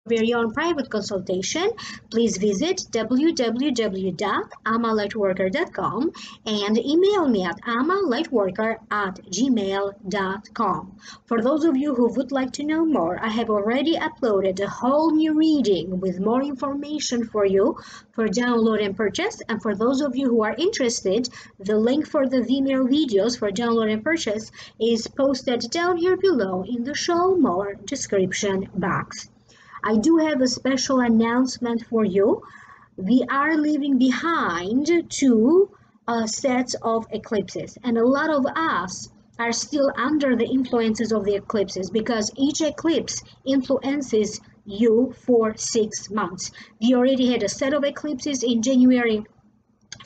Very own private consultation, please visit www.amalightworker.com and email me at amalightworker@gmail.com. For those of you who would like to know more, I have already uploaded a whole new reading with more information for you for download and purchase. And for those of you who are interested, the link for the Vimeo videos for download and purchase is posted down here below in the show more description box. I do have a special announcement for you. We are leaving behind two sets of eclipses, and a lot of us are still under the influences of the eclipses because each eclipse influences you for 6 months. We already had a set of eclipses in January,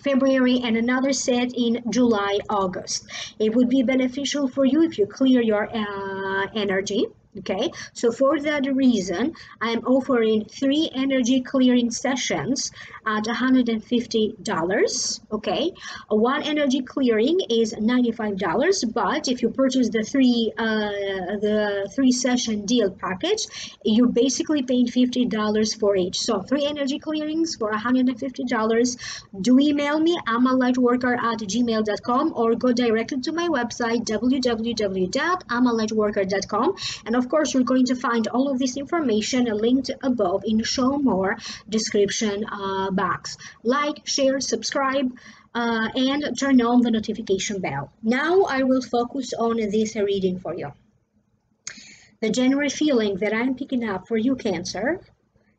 February, and another set in July, August. It would be beneficial for you if you clear your energy. Okay, so for that reason, I'm offering 3 energy clearing sessions at $150. Okay, one energy clearing is $95, but if you purchase the three session deal package, you're basically paying $50 for each. So 3 energy clearings for $150. Do email me amalightworker@gmail.com or go directly to my website www.amalightworker.com, and of course you're going to find all of this information linked above in the show more description box. Like, share, subscribe, and turn on the notification bell. Now I will focus on this reading for you. The general feeling that I'm picking up for you, Cancer,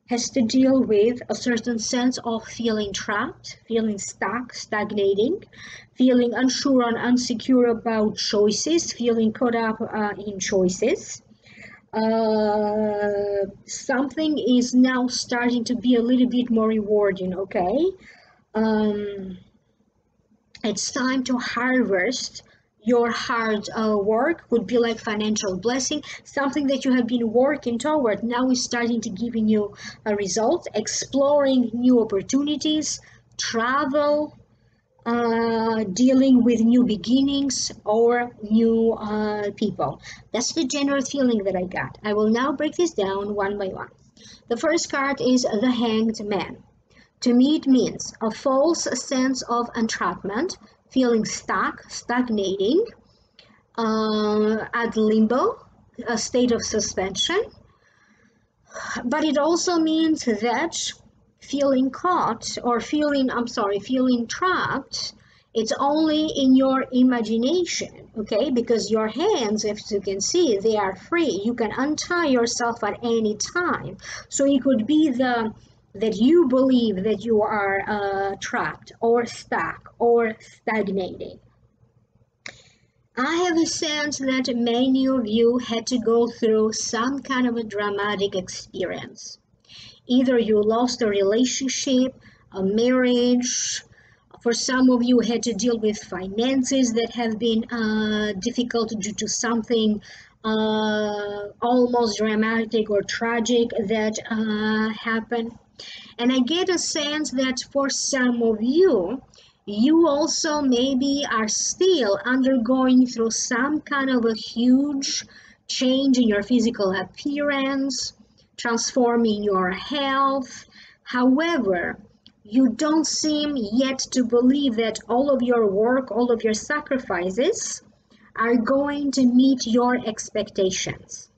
has to deal with a certain sense of feeling trapped, feeling stuck, stagnating, feeling unsure and insecure about choices, feeling caught up in choices. Something is now starting to be a little bit more rewarding, okay? It's time to harvest your hard work. Would be like financial blessing, something that you have been working toward now is starting to give you a result. Exploring new opportunities, travel, dealing with new beginnings or new people. That's the general feeling that I got. I will now break this down one by one. The first card is the Hanged Man. To me, it means a false sense of entrapment, feeling stuck, stagnating, at limbo, a state of suspension. But it also means that feeling caught or feeling trapped, it's only in your imagination, okay? Because your hands, as you can see, they are free. You can untie yourself at any time. So it could be that you believe that you are trapped or stuck or stagnating. I have a sense that many of you had to go through some kind of a dramatic experience. Either you lost a relationship, a marriage. For some of you had to deal with finances that have been difficult due to something almost dramatic or tragic that happened. And I get a sense that for some of you, you also maybe are still undergoing through some kind of a huge change in your physical appearance, transforming your health. However, you don't seem yet to believe that all of your work, all of your sacrifices are going to meet your expectations.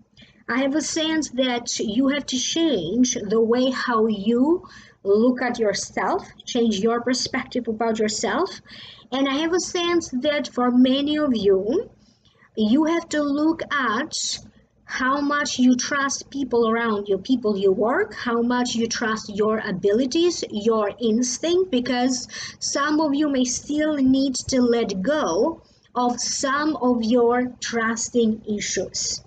I have a sense that you have to change the way how you look at yourself, change your perspective about yourself. And I have a sense that for many of you, you have to look at how much you trust people around you, people you work, how much you trust your abilities, your instinct, because some of you may still need to let go of some of your trusting issues.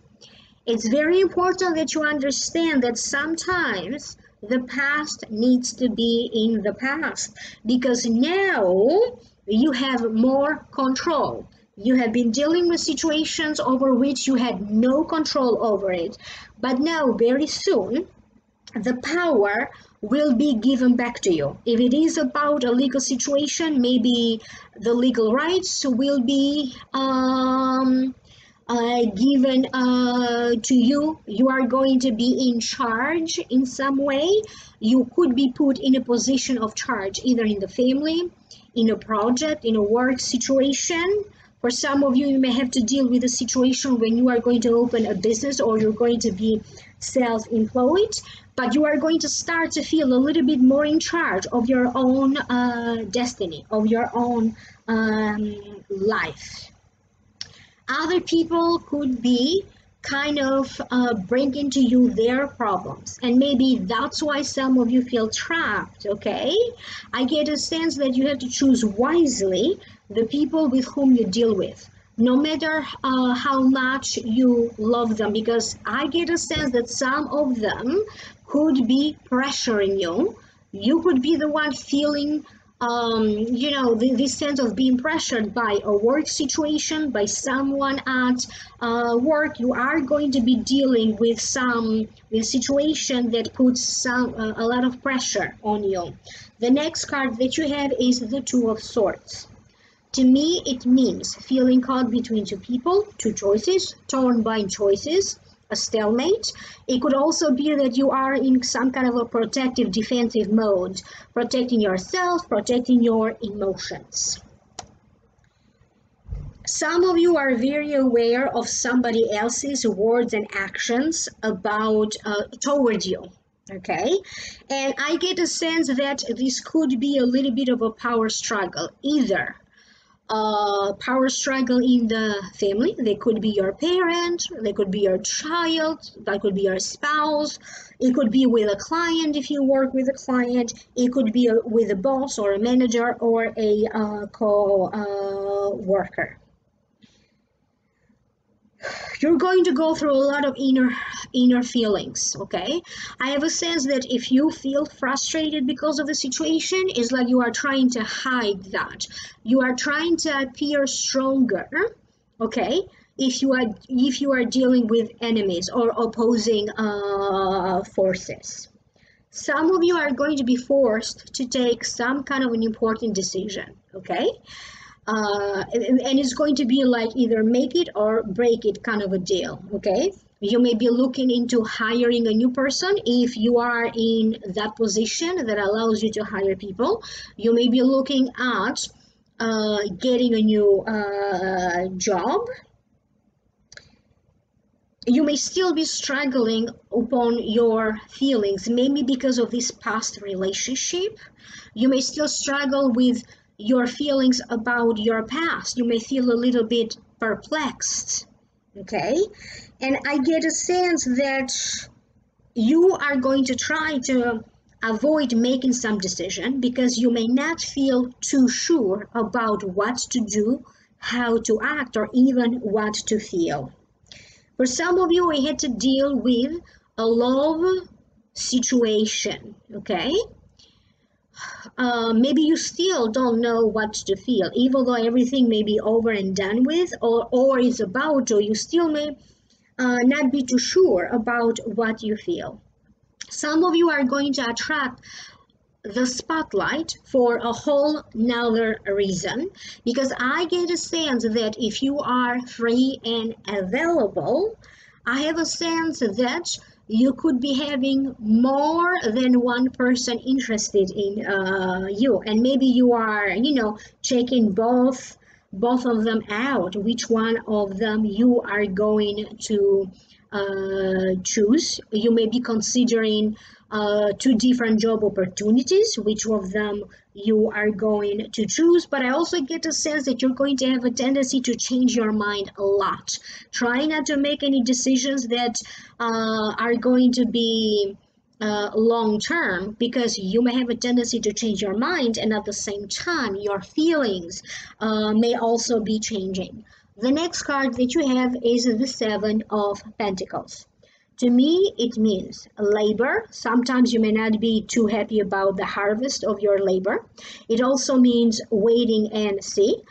It's very important that you understand that sometimes the past needs to be in the past, because now you have more control. You have been dealing with situations over which you had no control over it. But now, very soon, the power will be given back to you. If it is about a legal situation, maybe the legal rights will be given to you. You are going to be in charge in some way. You could be put in a position of charge, either in the family, in a project, in a work situation. For some of you, you may have to deal with a situation when you are going to open a business or you're going to be self-employed, but you are going to start to feel a little bit more in charge of your own destiny, of your own life. Other people could be kind of bringing to you their problems, and maybe that's why some of you feel trapped. Okay, I get a sense that you have to choose wisely the people with whom you deal with, no matter how much you love them, because I get a sense that some of them could be pressuring you. You could be the one feeling this sense of being pressured by a work situation, by someone at work. You are going to be dealing with with situation that puts a lot of pressure on you. The next card that you have is the Two of Swords. To me, it means feeling caught between two people, two choices, torn by choices, a stalemate. It could also be that you are in some kind of a protective, defensive mode, protecting yourself, protecting your emotions. Some of you are very aware of somebody else's words and actions about toward you. Okay, and I get a sense that this could be a little bit of a power struggle, either power struggle in the family. They could be your parent, they could be your child, that could be your spouse, it could be with a client if you work with a client, it could be with a boss or a manager or a co-worker. You're going to go through a lot of inner feelings. Okay, I have a sense that if you feel frustrated because of the situation, it's like you are trying to hide that, you are trying to appear stronger. Okay, if you are dealing with enemies or opposing forces, some of you are going to be forced to take some kind of an important decision. Okay, and it's going to be like either make it or break it kind of a deal. Okay, you may be looking into hiring a new person if you are in that position that allows you to hire people. You may be looking at getting a new job. You may still be struggling upon your feelings, maybe because of this past relationship. You may still struggle with your feelings about your past. You may feel a little bit perplexed. Okay, and I get a sense that you are going to try to avoid making some decision because you may not feel too sure about what to do, how to act, or even what to feel. For some of you, we had to deal with a love situation. Okay, maybe you still don't know what to feel, even though everything may be over and done with, or is about to. You still may not be too sure about what you feel. Some of you are going to attract the spotlight for a whole nother reason, because I get a sense that if you are free and available, I have a sense that you could be having more than one person interested in you, and maybe you are checking both of them out, which one of them you are going to choose. You may be considering two different job opportunities, which of them you are going to choose. But I also get a sense that you're going to have a tendency to change your mind a lot. Try not to make any decisions that are going to be long term, because you may have a tendency to change your mind, and at the same time your feelings may also be changing. The next card that you have is the Seven of Pentacles. To me, it means labor. Sometimes you may not be too happy about the harvest of your labor. It also means waiting and see.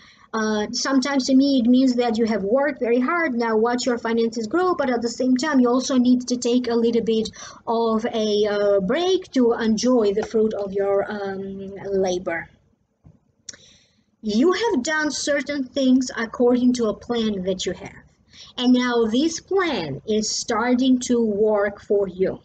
Sometimes to me it means that you have worked very hard, now watch your finances grow, but at the same time you also need to take a little bit of a break to enjoy the fruit of your labor. You have done certain things according to a plan that you have, and now this plan is starting to work for you.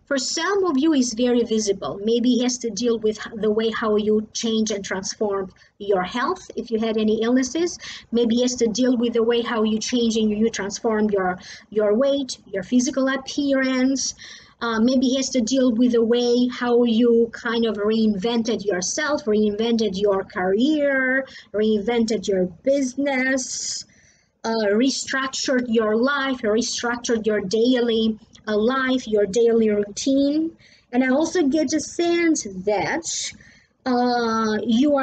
For some of you, it's very visible. Maybe it has to deal with the way how you change and transform your health. If you had any illnesses, maybe it has to deal with the way how you change and you transform your weight, your physical appearance. Maybe it has to deal with the way how you kind of reinvented yourself, reinvented your career, reinvented your business, restructured your life, restructured your daily life, your daily routine. And I also get a sense that you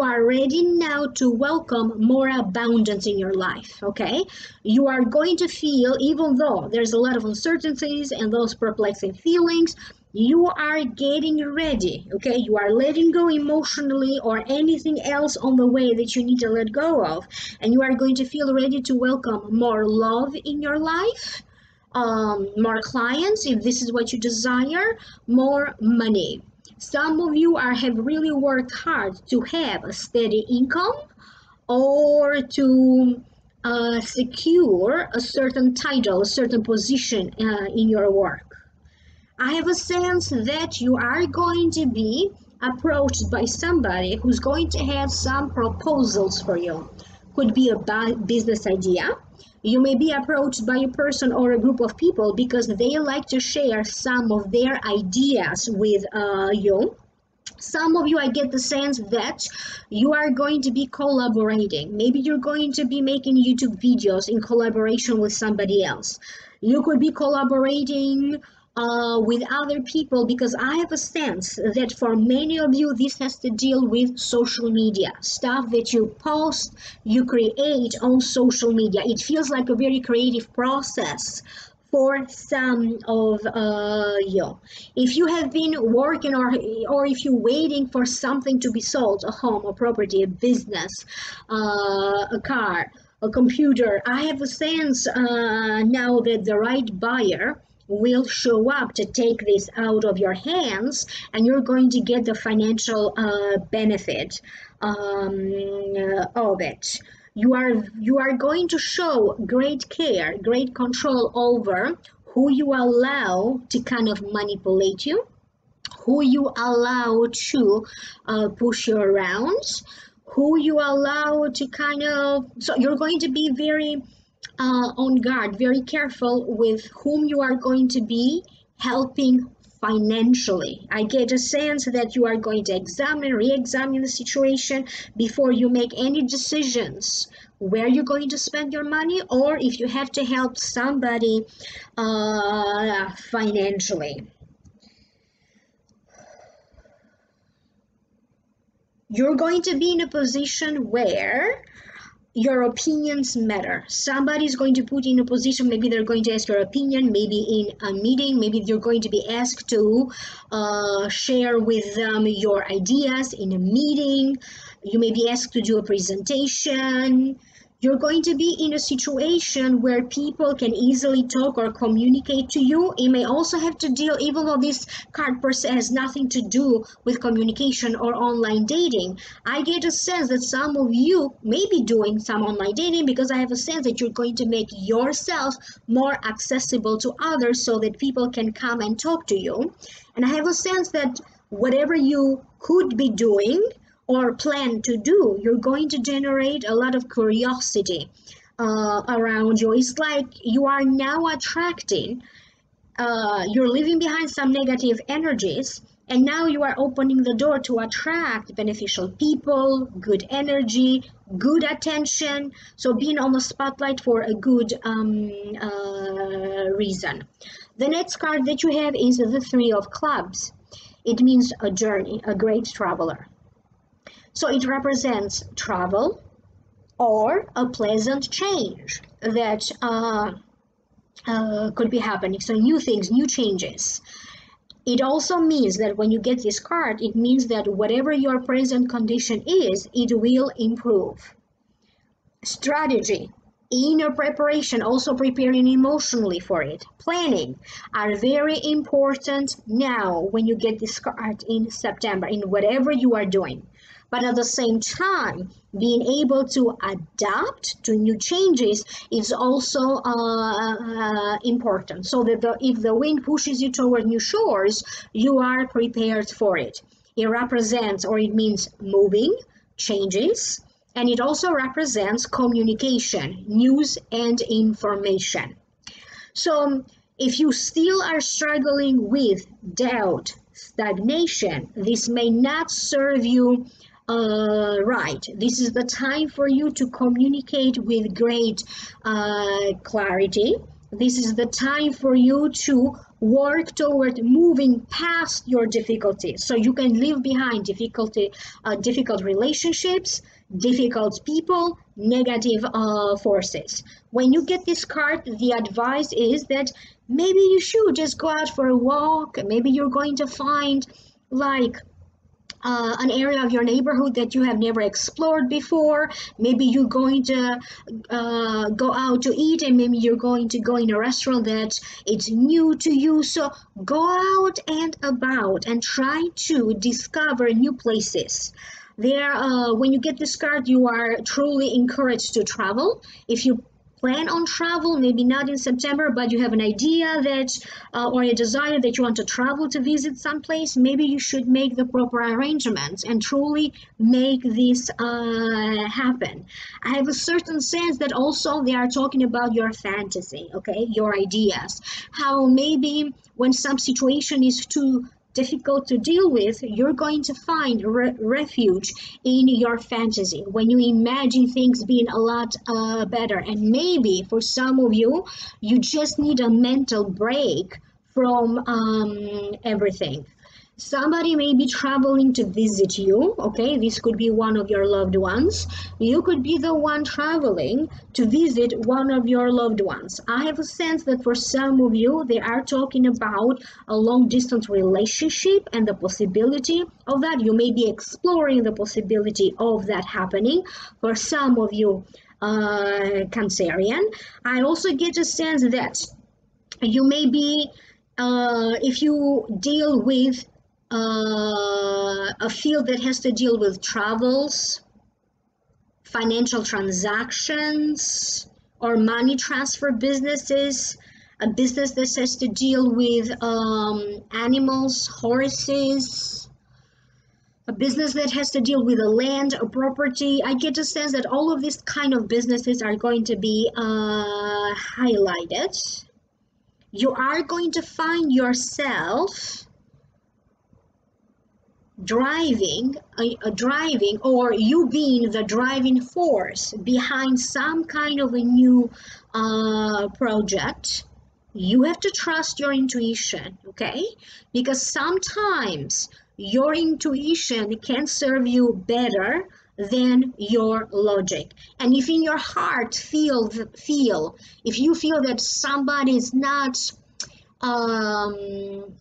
are ready now to welcome more abundance in your life. Okay, you are going to feel, even though there's a lot of uncertainties and those perplexing feelings, you are getting ready. Okay, you are letting go emotionally or anything else on the way that you need to let go of, and you are going to feel ready to welcome more love in your life, more clients if this is what you desire, more money. Some of you have really worked hard to have a steady income or to secure a certain title, a certain position in your work. I have a sense that you are going to be approached by somebody who's going to have some proposals for you. Could be a business idea. You may be approached by a person or a group of people because they like to share some of their ideas with you. Some of you, I get the sense that you are going to be collaborating. Maybe you're going to be making YouTube videos in collaboration with somebody else. You could be collaborating with other people, because I have a sense that for many of you this has to deal with social media, stuff that you post, you create on social media. It feels like a very creative process for some of you. If you have been working or if you're waiting for something to be sold, a home, a property, a business, a car, a computer, I have a sense now that the right buyer will show up to take this out of your hands, and you're going to get the financial benefit of it. You are going to show great care, great control over who you allow to kind of manipulate you, who you allow to push you around, who you allow to kind of, so you're going to be very on guard, very careful with whom you are going to be helping financially. I get a sense that you are going to re-examine the situation before you make any decisions where you're going to spend your money, or if you have to help somebody financially. You're going to be in a position where your opinions matter. Somebody's going to put you in a position, maybe they're going to ask your opinion, maybe in a meeting, maybe you're going to be asked to share with them your ideas in a meeting. You may be asked to do a presentation. You're going to be in a situation where people can easily talk or communicate to you. It may also have to deal, even though this card per se has nothing to do with communication or online dating, I get a sense that some of you may be doing some online dating, because I have a sense that you're going to make yourself more accessible to others so that people can come and talk to you. And I have a sense that whatever you could be doing or plan to do, you're going to generate a lot of curiosity around you. It's like you are now attracting, you're leaving behind some negative energies, and now you are opening the door to attract beneficial people, good energy, good attention. So being on the spotlight for a good reason. The next card that you have is the Three of Clubs. It means a journey, a great traveler. So it represents travel or a pleasant change that could be happening. So new things, new changes. It also means that when you get this card, it means that whatever your present condition is, it will improve. Strategy, inner preparation, also preparing emotionally for it, planning are very important now when you get this card in September in whatever you are doing. But at the same time, being able to adapt to new changes is also important, so that if the wind pushes you toward new shores, you are prepared for it. It represents, or it means moving, changes, and it also represents communication, news, and information. So if you still are struggling with doubt, stagnation, this may not serve you right. This is the time for you to communicate with great clarity. This is the time for you to work toward moving past your difficulties, so you can leave behind difficult relationships, difficult people, negative forces. When you get this card, the advice is that maybe you should just go out for a walk. Maybe you're going to find like an area of your neighborhood that you have never explored before. Maybe you're going to go out to eat, and maybe you're going to go in a restaurant that it's new to you. So go out and about and try to discover new places. When you get this card, you are truly encouraged to travel. If you plan on travel, maybe not in September, but you have an idea that or a desire that you want to travel to visit someplace, maybe you should make the proper arrangements and truly make this happen. I have a certain sense that also they are talking about your fantasy, okay, your ideas, how maybe when some situation is too difficult to deal with, you're going to find refuge in your fantasy when you imagine things being a lot better. And maybe for some of you, you just need a mental break from everything. Somebody may be traveling to visit you, okay? This could be one of your loved ones. You could be the one traveling to visit one of your loved ones. I have a sense that for some of you, they are talking about a long-distance relationship and the possibility of that. You may be exploring the possibility of that happening. For some of you, Cancerian, I also get a sense that you may be, if you deal with a field that has to deal with travels, financial transactions, or money transfer businesses, a business that has to deal with animals, horses, a business that has to deal with a land, a property. I get a sense that all of these kind of businesses are going to be highlighted. You are going to find yourself driving, or you being the driving force behind some kind of a new project. You have to trust your intuition, okay? Because sometimes your intuition can serve you better than your logic. And if in your heart if you feel that somebody is not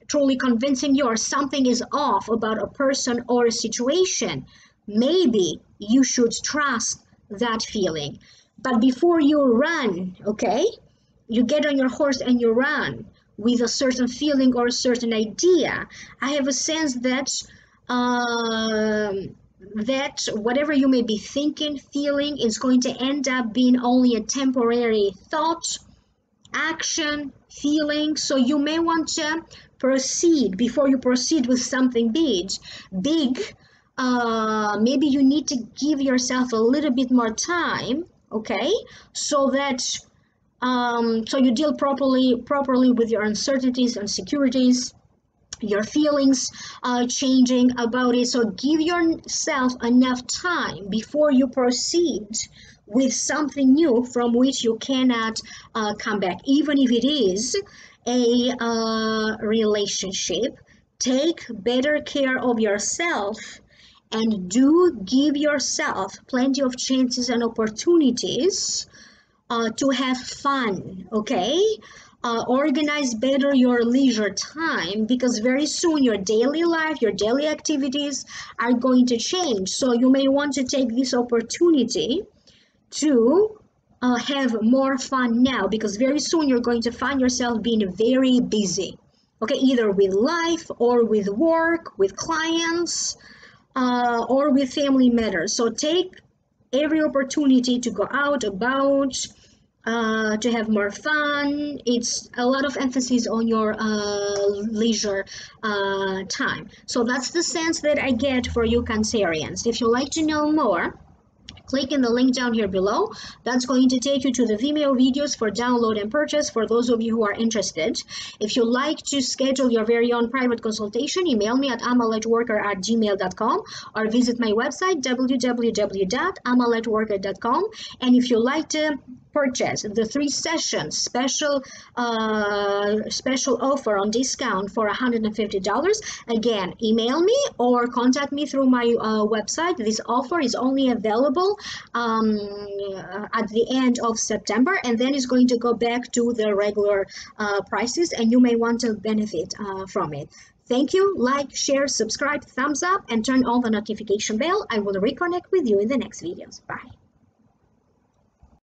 truly convincing you, or something is off about a person or a situation, maybe you should trust that feeling. But before you run, okay, you get on your horse and you run with a certain feeling or a certain idea, I have a sense that that whatever you may be thinking, feeling, is going to end up being only a temporary thought, action, feeling. So you may want to proceed. Before you proceed with something big, maybe you need to give yourself a little bit more time, okay, so that so you deal properly with your uncertainties, insecurities, your feelings changing about it. So give yourself enough time before you proceed with something new from which you cannot come back, even if it is a relationship. Take better care of yourself and do give yourself plenty of chances and opportunities to have fun, okay? organize better your leisure time, because very soon your daily life, your daily activities are going to change. So you may want to take this opportunity to have more fun now, because very soon you're going to find yourself being very busy. Okay, either with life or with work, with clients, or with family matters. So take every opportunity to go out about, to have more fun. It's a lot of emphasis on your leisure time. So that's the sense that I get for you Cancerians. If you'd like to know more, click in the link down here below. That's going to take you to the Vimeo videos for download and purchase for those of you who are interested. If you'd like to schedule your very own private consultation, email me at amalightworker@gmail.com or visit my website www.amalightworker.com. And if you'd like to purchase the 3 sessions special offer on discount for $150, again, email me or contact me through my website. This offer is only available at the end of September, and then it's going to go back to the regular prices, and you may want to benefit from it. Thank you. Like, share, subscribe, thumbs up, and turn on the notification bell. I will reconnect with you in the next videos. Bye.